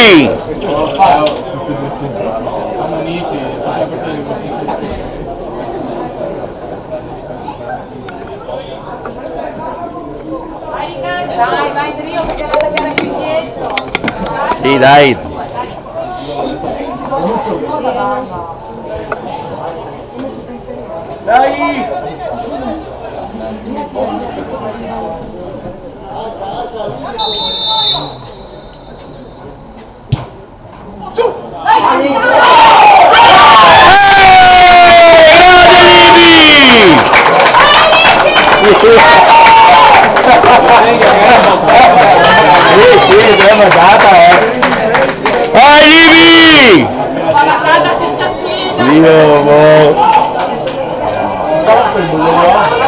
Livi! Dai, vai Trio, perché la tagliare qui dietro. Sì, dai. Dai! Sì, è mandata, Vai Livi! Ma la casa si sta qui. Io, boh. Stava per